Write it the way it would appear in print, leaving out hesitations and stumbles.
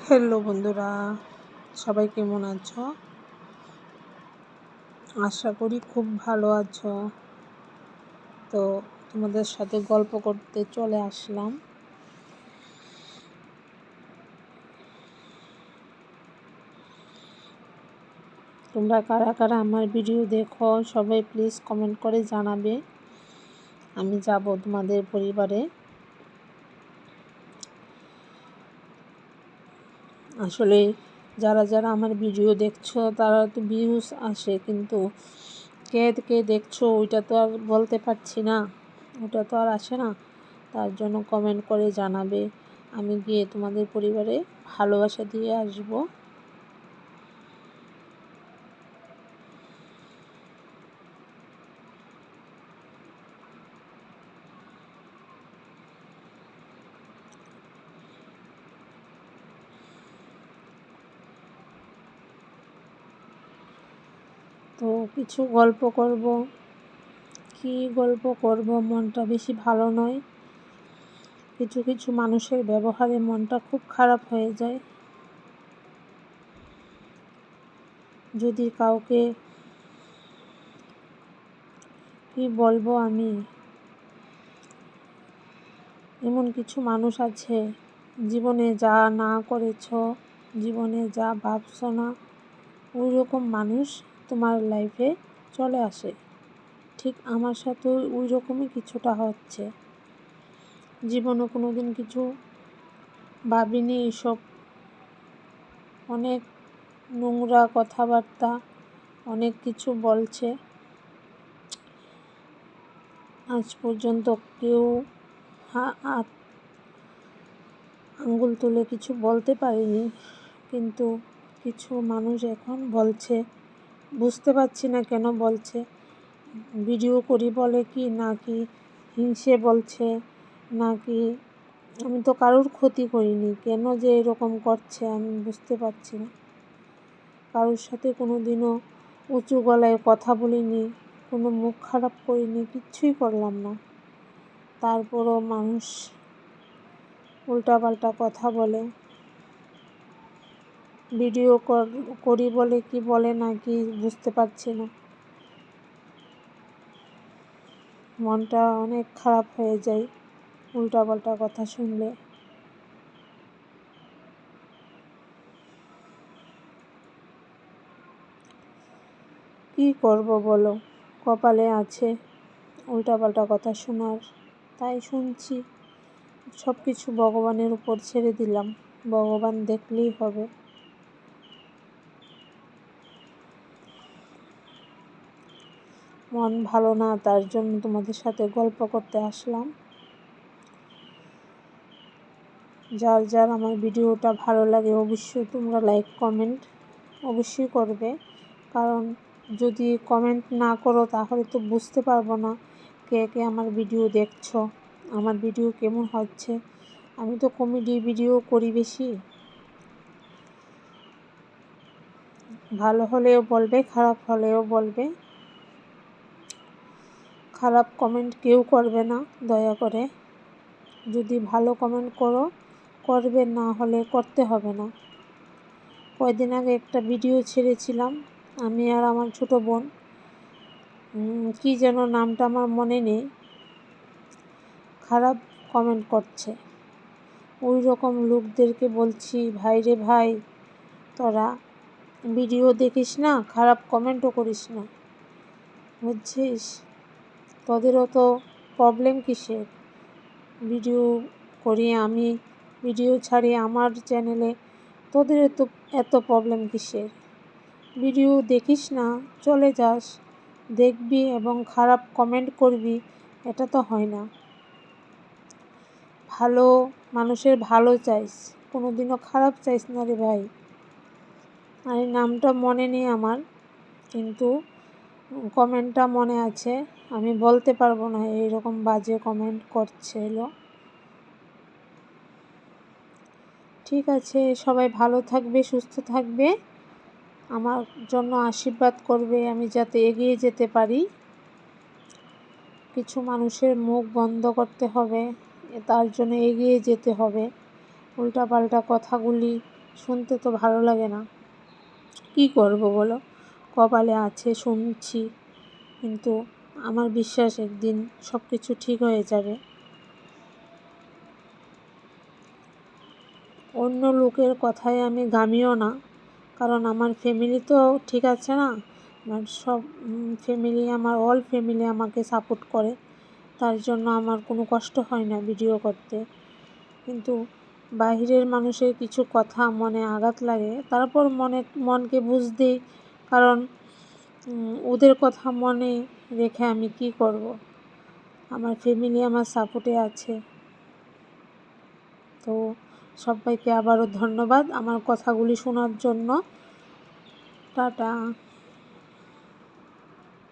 Hello বন্ধুরা, সবাই কেমন আছো? আশা করি খুব ভালো আছো। তো তোমাদের সাথে গল্প করতে চলে আসলাম। তোমরা কারা কারা আমার ভিডিও দেখো সবাই প্লিজ কমেন্ট করে জানাবে। আমি যাব তোমাদের পরিবারে। আসলে যারা যারা আমার ভিডিও দেখছো তারা তো ভিউজ আসে, কিন্তু কে কে দেখছো ওইটা তো আর বলতে পারছি না, ওটা তো আর আসে না। তার জন্য কমেন্ট করে জানাবে, আমি গিয়ে তোমাদের পরিবারে ভালোবাসা দিয়ে আসব। তো কিছু গল্প করব। কি গল্প করব, মনটা বেশি ভালো নয়। কিছু কিছু মানুষের ব্যবহারে মনটা খুব খারাপ হয়ে যায়। যদি কাউকে কি বলবো, আমি এমন কিছু মানুষ আছে, জীবনে যা না করেছ, জীবনে যা ভাবছো না, ওই রকম মানুষ তোমার লাইফে চলে আসে। ঠিক আমার সাথে ওই রকমই কিছুটা হচ্ছে। জীবনে কোনো দিন কিছু ভাবিনি, এইসব অনেক নোংরা কথাবার্তা, অনেক কিছু বলছে। আজ পর্যন্ত কেউ আঙ্গুল তুলে কিছু বলতে পারিনি, কিন্তু কিছু মানুষ এখন বলছে। বুঝতে পারছি না কেন বলছে। ভিডিও করি বলে কি, নাকি হিংসে বলছে, নাকি আমি তো কারোর ক্ষতি করিনি, কেন যে এরকম করছে আমি বুঝতে পারছি না। কারোর সাথে কোনো দিনও উঁচু গলায় কথা বলিনি, কোনো মুখ খারাপ করিনি, কিচ্ছুই করলাম না। তারপরও মানুষ উল্টাপাল্টা কথা বলে। ভিডিও করি বলে কি বলে নাকি বুঝতে পারছি না। মনটা অনেক খারাপ হয়ে যায় উল্টাপাল্টা কথা শুনলে। কি করব বলো, কপালে আছে উল্টাপাল্টা কথা শোনার, তাই শুনছি। সব কিছু ভগবানের উপর ছেড়ে দিলাম, ভগবান দেখলেই হবে। মন ভালো না, তার জন্য তোমাদের সাথে গল্প করতে আসলাম। যার যার আমার ভিডিওটা ভালো লাগে অবশ্যই তোমরা লাইক কমেন্ট অবশ্যই করবে, কারণ যদি কমেন্ট না করো তাহলে তো বুঝতে পারবো না কে কে আমার ভিডিও দেখছো, আমার ভিডিও কেমন হচ্ছে। আমি তো কমেডি ভিডিও করি বেশি। ভালো হলেও বলবে, খারাপ হলেও বলবে। খারাপ কমেন্ট কেউ করবে না দয়া করে। যদি ভালো কমেন্ট করো করবে, না হলে করতে হবে না। কয়েকদিন আগে একটা ভিডিও ছেড়েছিলাম, আমি আর আমার ছোট বোন, কি যেন নামটা আমার মনে নেই, খারাপ কমেন্ট করছে। ওই রকম লোকদেরকে বলছি, ভাই রে ভাই, তোরা ভিডিও দেখিস না, খারাপ কমেন্টও করিস না, বুঝছিস? তোদেরও তো প্রবলেম কিসের? ভিডিও করি আমি, ভিডিও ছাড়ি আমার চ্যানেলে, তোদের তো এত প্রবলেম কিসের? ভিডিও দেখিস না, চলে যাস, দেখবি এবং খারাপ কমেন্ট করবি, এটা তো হয় না। ভালো মানুষের ভালো চাইস, কোনো দিনও খারাপ চাইস না রে ভাই। আর এই নামটা মনে নেই আমার, কিন্তু কমেন্টটা মনে আছে। আমি বলতে পারবো না, এইরকম বাজে কমেন্ট করছিল। ঠিক আছে, সবাই ভালো থাকবে, সুস্থ থাকবে, আমার জন্য আশীর্বাদ করবে আমি যাতে এগিয়ে যেতে পারি। কিছু মানুষের মুখ বন্ধ করতে হবে, তার জন্য এগিয়ে যেতে হবে। উল্টাপাল্টা কথাগুলি শুনতে তো ভালো লাগে না, কি করব বলো, কপালে আছে শুনছি, কিন্তু আমার বিশ্বাস একদিন সব কিছু ঠিক হয়ে যাবে। অন্য লোকের কথায় আমি ঘামিও না, কারণ আমার ফ্যামিলি তো ঠিক আছে না, আমার সব ফ্যামিলি, আমার অল ফ্যামিলি আমাকে সাপোর্ট করে, তার জন্য আমার কোনো কষ্ট হয় না ভিডিও করতে। কিন্তু বাইরের মানুষের কিছু কথা মনে আঘাত লাগে, তারপর মনকে বুঝতেই, কারণ ওদের কথা মনে রেখে আমি কি করব। আমার ফ্যামিলি আমার সাপোর্টে আছে। তো সবাইকে আবারও ধন্যবাদ আমার কথাগুলি শোনার জন্য। টাটা।